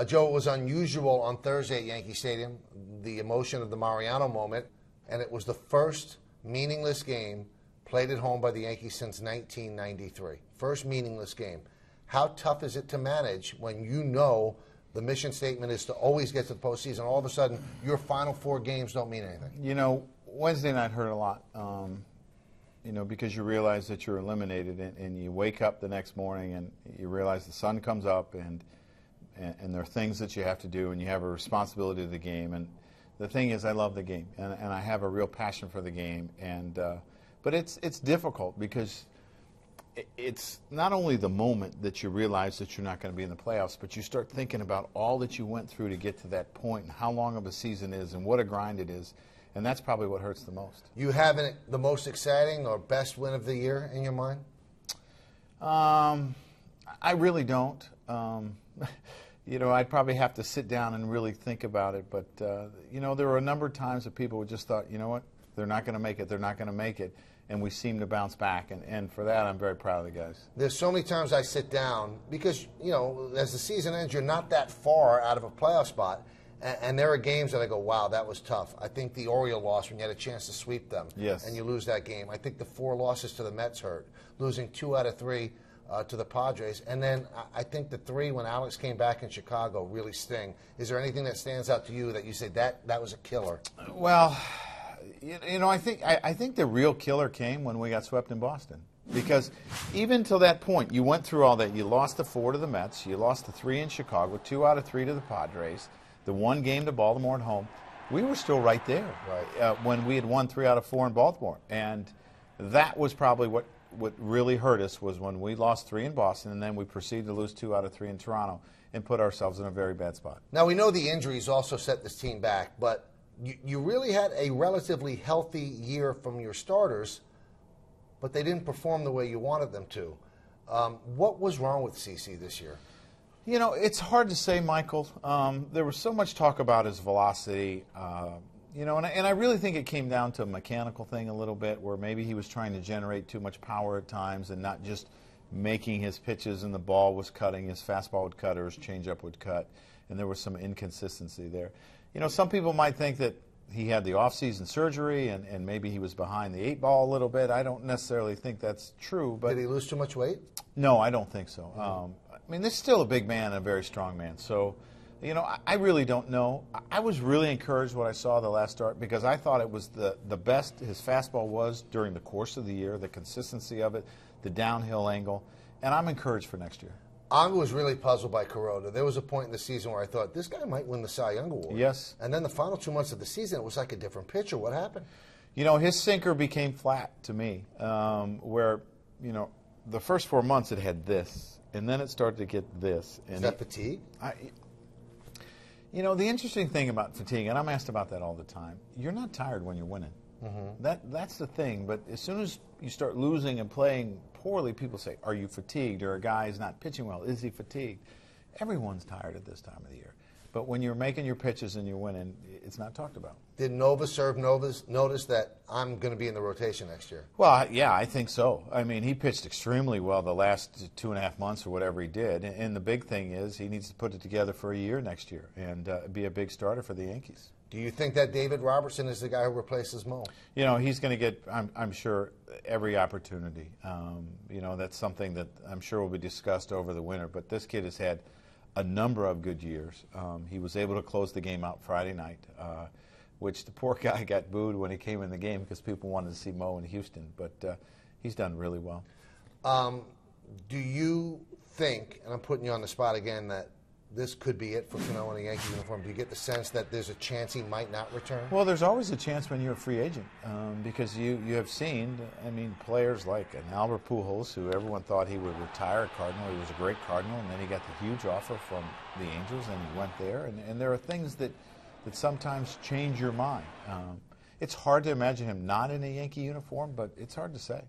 Joe, it was unusual on Thursday at Yankee Stadium, the emotion of the Mariano moment, and it was the first meaningless game played at home by the Yankees since 1993. First meaningless game. How tough is it to manage when you know the mission statement is to always get to the postseason, all of a sudden your final 4 games don't mean anything? You know, Wednesday night hurt a lot, you know, because you realize that you're eliminated, and you wake up the next morning and you realize the sun comes up, and there are things that you have to do, and you have a responsibility to the game. And the thing is, I love the game, and I have a real passion for the game. And but it's difficult because it's not only the moment that you realize that you're not going to be in the playoffs, but you start thinking about all that you went through to get to that point, and how long of a season is, and what a grind it is. And that's probably what hurts the most. You have the most exciting or best win of the year in your mind? I really don't. You know, I'd probably have to sit down and really think about it. But, you know, there were a number of times that people just thought, you know what, they're not going to make it, they're not going to make it. And we seem to bounce back. And for that, I'm very proud of the guys. There's so many times I sit down because, you know, as the season ends, you're not that far out of a playoff spot. And there are games that I go, wow, that was tough. I think the Oriole loss when you had a chance to sweep them. Yes. And you lose that game. I think the 4 losses to the Mets hurt. Losing 2 out of 3 to the Padres. And then I think the 3 when Alex came back in Chicago really sting. Is there anything that stands out to you that you say that was a killer? Well, you know, I think the real killer came when we got swept in Boston. Because even till that point, you went through all that. You lost the 4 to the Mets. You lost the 3 in Chicago, 2 out of 3 to the Padres. The 1 game to Baltimore at home. We were still right there when we had won 3 out of 4 in Baltimore. And that was probably what really hurt us, was when we lost 3 in Boston, and then we proceeded to lose 2 out of 3 in Toronto and put ourselves in a very bad spot. Now, we know the injuries also set this team back, but you really had a relatively healthy year from your starters, but they didn't perform the way you wanted them to. What was wrong with CC this year? You know, it's hard to say, Michael. There was so much talk about his velocity, you know, and I really think it came down to a mechanical thing a little bit, where maybe he was trying to generate too much power at times and not just making his pitches and the ball was cutting. His fastball would cut or his changeup would cut, and there was some inconsistency there. You know, some people might think that he had the off-season surgery and maybe he was behind the 8 ball a little bit. I don't necessarily think that's true. But did he lose too much weight? No, I don't think so. I mean, this is still a big man and a very strong man. So, you know, I really don't know. I was really encouraged what I saw the last start, because I thought it was the best his fastball was during the course of the year, the consistency of it, the downhill angle, and I'm encouraged for next year. I was really puzzled by Kuroda. There was a point in the season where I thought, this guy might win the Cy Young Award. Yes. And then the final 2 months of the season, it was like a different pitcher. What happened? You know, his sinker became flat to me, where, you know, the first 4 months it had this. And then it started to get this. And is that fatigue? You know, the interesting thing about fatigue, and I'm asked about that all the time, you're not tired when you're winning. Mm-hmm. That's the thing. But as soon as you start losing and playing poorly, people say, are you fatigued? Or a guy is not pitching well. Is he fatigued? Everyone's tired at this time of the year. But when you're making your pitches and you're winning, it's not talked about. Did notice that I'm going to be in the rotation next year? Well, yeah, I think so. I mean, he pitched extremely well the last 2.5 months or whatever he did. And the big thing is he needs to put it together for a year next year and be a big starter for the Yankees. Do you think that David Robertson is the guy who replaces Mo? You know, he's going to get, I'm sure, every opportunity. You know, that's something that I'm sure will be discussed over the winter. But this kid has had a number of good years. He was able to close the game out Friday night, which the poor guy got booed when he came in the game because people wanted to see Mo in Houston. But he's done really well. Do you think, and I'm putting you on the spot again, that this could be it for Cano in a Yankee uniform? Do you get the sense that there's a chance he might not return? Well, there's always a chance when you're a free agent, because you have seen, I mean, players like an Albert Pujols, who everyone thought he would retire at Cardinal. He was a great Cardinal, and then he got the huge offer from the Angels, and he went there. And there are things that sometimes change your mind. It's hard to imagine him not in a Yankee uniform, but it's hard to say.